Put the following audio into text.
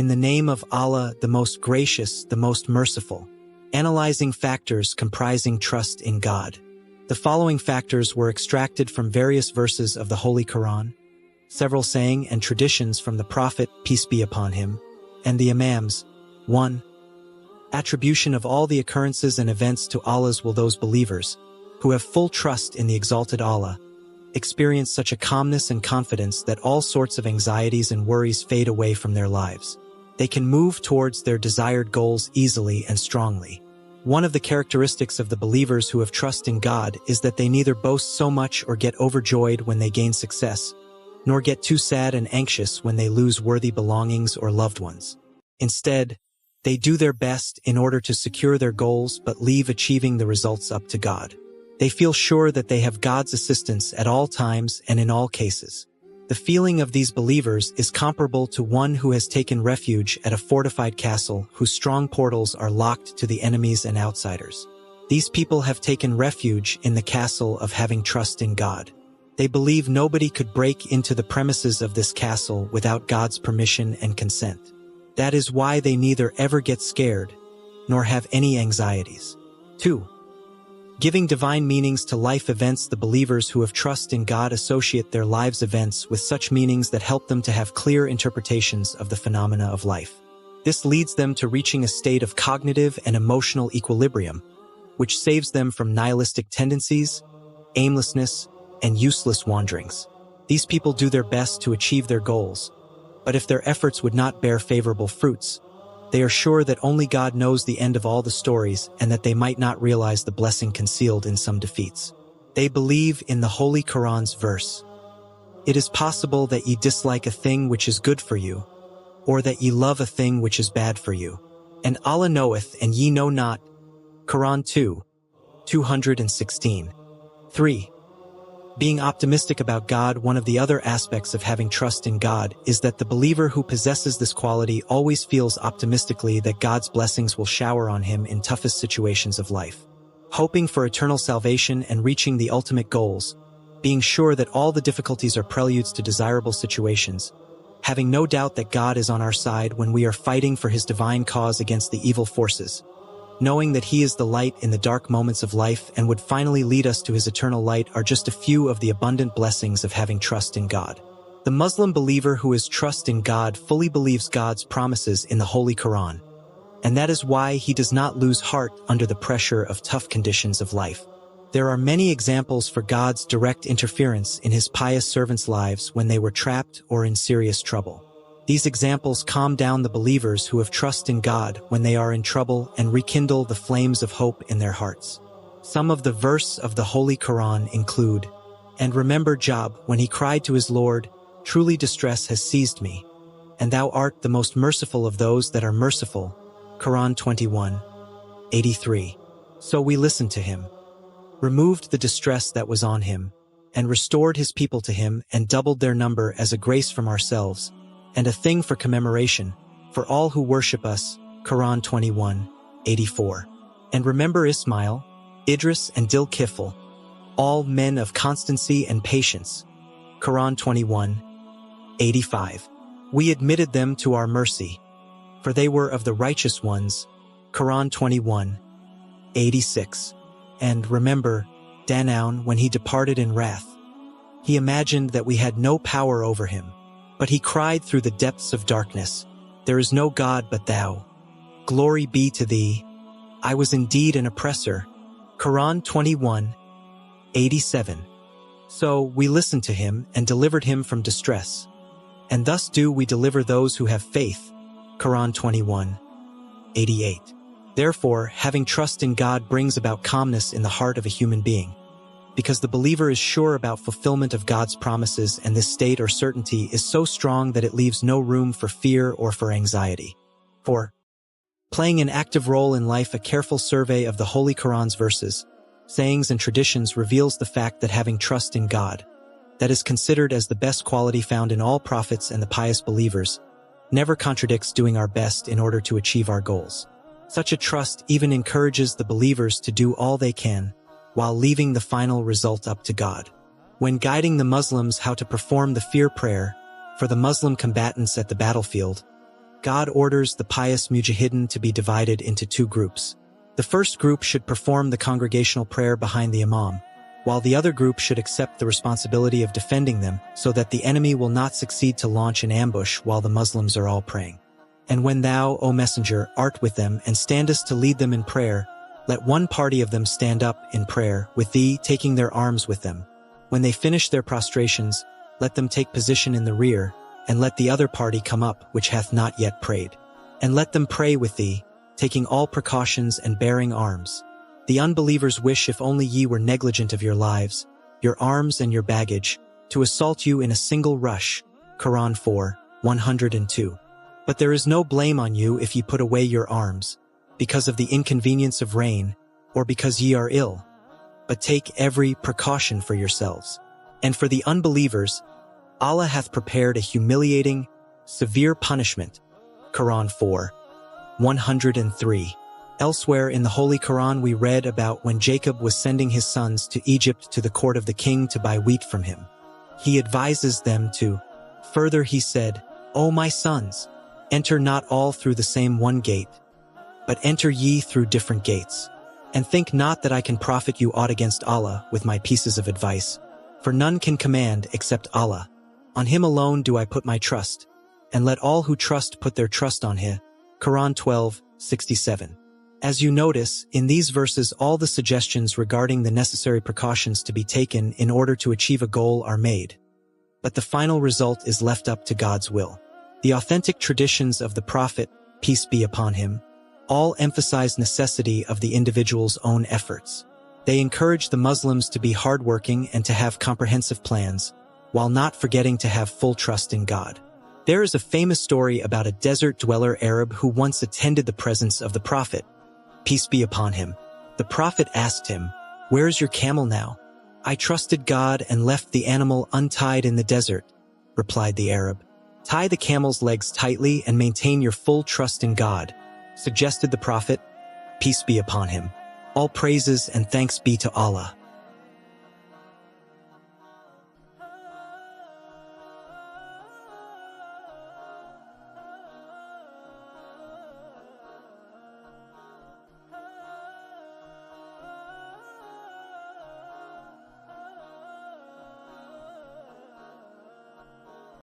In the name of Allah, the most gracious, the most merciful. Analyzing factors comprising trust in God. The following factors were extracted from various verses of the Holy Quran, several saying and traditions from the Prophet, peace be upon him, and the Imams. 1. Attribution of all the occurrences and events to Allah's will. Those believers, who have full trust in the exalted Allah, experience such a calmness and confidence that all sorts of anxieties and worries fade away from their lives. They can move towards their desired goals easily and strongly. One of the characteristics of the believers who have trust in God is that they neither boast so much or get overjoyed when they gain success, nor get too sad and anxious when they lose worthy belongings or loved ones. Instead, they do their best in order to secure their goals but leave achieving the results up to God. They feel sure that they have God's assistance at all times and in all cases. The feeling of these believers is comparable to one who has taken refuge at a fortified castle whose strong portals are locked to the enemies and outsiders. These people have taken refuge in the castle of having trust in God. They believe nobody could break into the premises of this castle without God's permission and consent. That is why they neither ever get scared, nor have any anxieties. 2. Giving divine meanings to life events. The believers who have trust in God associate their lives' events with such meanings that help them to have clear interpretations of the phenomena of life. This leads them to reaching a state of cognitive and emotional equilibrium, which saves them from nihilistic tendencies, aimlessness, and useless wanderings. These people do their best to achieve their goals, but if their efforts would not bear favorable fruits, they are sure that only God knows the end of all the stories and that they might not realize the blessing concealed in some defeats. They believe in the Holy Quran's verse, "It is possible that ye dislike a thing which is good for you, or that ye love a thing which is bad for you. And Allah knoweth and ye know not." Quran 2, 216. 3. Being optimistic about God. One of the other aspects of having trust in God is that the believer who possesses this quality always feels optimistically that God's blessings will shower on him in toughest situations of life. Hoping for eternal salvation and reaching the ultimate goals, being sure that all the difficulties are preludes to desirable situations, having no doubt that God is on our side when we are fighting for his divine cause against the evil forces, knowing that he is the light in the dark moments of life and would finally lead us to his eternal light are just a few of the abundant blessings of having trust in God. The Muslim believer who has trust in God fully believes God's promises in the Holy Quran, and that is why he does not lose heart under the pressure of tough conditions of life. There are many examples for God's direct interference in his pious servants' lives when they were trapped or in serious trouble. These examples calm down the believers who have trust in God when they are in trouble and rekindle the flames of hope in their hearts. Some of the verses of the Holy Quran include, "And remember Job when he cried to his Lord, truly distress has seized me, and thou art the most merciful of those that are merciful." Quran 21, 83. So we listened to him, removed the distress that was on him, and restored his people to him and doubled their number as a grace from ourselves, and a thing for commemoration, for all who worship us. Quran 21, 84. And remember Ismail, Idris and Dil-Kifl, all men of constancy and patience. Quran 21, 85. We admitted them to our mercy, for they were of the righteous ones. Quran 21, 86. And remember Danaun when he departed in wrath. He imagined that we had no power over him, but he cried through the depths of darkness, "There is no God but thou. Glory be to thee. I was indeed an oppressor." Quran 21, 87. So we listened to him and delivered him from distress. And thus do we deliver those who have faith. Quran 21, 88. Therefore, having trust in God brings about calmness in the heart of a human being, because the believer is sure about fulfillment of God's promises, and this state or certainty is so strong that it leaves no room for fear or for anxiety. 4. Playing an active role in life. A careful survey of the Holy Quran's verses, sayings and traditions reveals the fact that having trust in God, that is considered as the best quality found in all prophets and the pious believers, never contradicts doing our best in order to achieve our goals. Such a trust even encourages the believers to do all they can, while leaving the final result up to God. When guiding the Muslims how to perform the fear prayer for the Muslim combatants at the battlefield, God orders the pious mujahideen to be divided into two groups. The first group should perform the congregational prayer behind the imam, while the other group should accept the responsibility of defending them so that the enemy will not succeed to launch an ambush while the Muslims are all praying. And when thou, O messenger, art with them and standest to lead them in prayer, let one party of them stand up in prayer with thee, taking their arms with them. When they finish their prostrations, let them take position in the rear, and let the other party come up which hath not yet prayed. And let them pray with thee, taking all precautions and bearing arms. The unbelievers wish, if only ye were negligent of your lives, your arms and your baggage, to assault you in a single rush. Quran 4, 102. But there is no blame on you if ye put away your arms, because of the inconvenience of rain, or because ye are ill. But take every precaution for yourselves. And for the unbelievers, Allah hath prepared a humiliating, severe punishment. Quran 4, 103. Elsewhere in the Holy Quran we read about when Jacob was sending his sons to Egypt to the court of the king to buy wheat from him. He advises them to, further he said, O my sons, enter not all through the same one gate, but enter ye through different gates. And think not that I can profit you aught against Allah with my pieces of advice, for none can command except Allah. On him alone do I put my trust, and let all who trust put their trust on him. Quran 12, 67. As you notice, in these verses all the suggestions regarding the necessary precautions to be taken in order to achieve a goal are made. But the final result is left up to God's will. The authentic traditions of the Prophet, peace be upon him, all emphasize necessity of the individual's own efforts. They encourage the Muslims to be hardworking and to have comprehensive plans, while not forgetting to have full trust in God. There is a famous story about a desert dweller Arab who once attended the presence of the Prophet, peace be upon him. The Prophet asked him, "Where's your camel now?" "I trusted God and left the animal untied in the desert," replied the Arab. "Tie the camel's legs tightly and maintain your full trust in God," suggested the Prophet, peace be upon him. All praises and thanks be to Allah.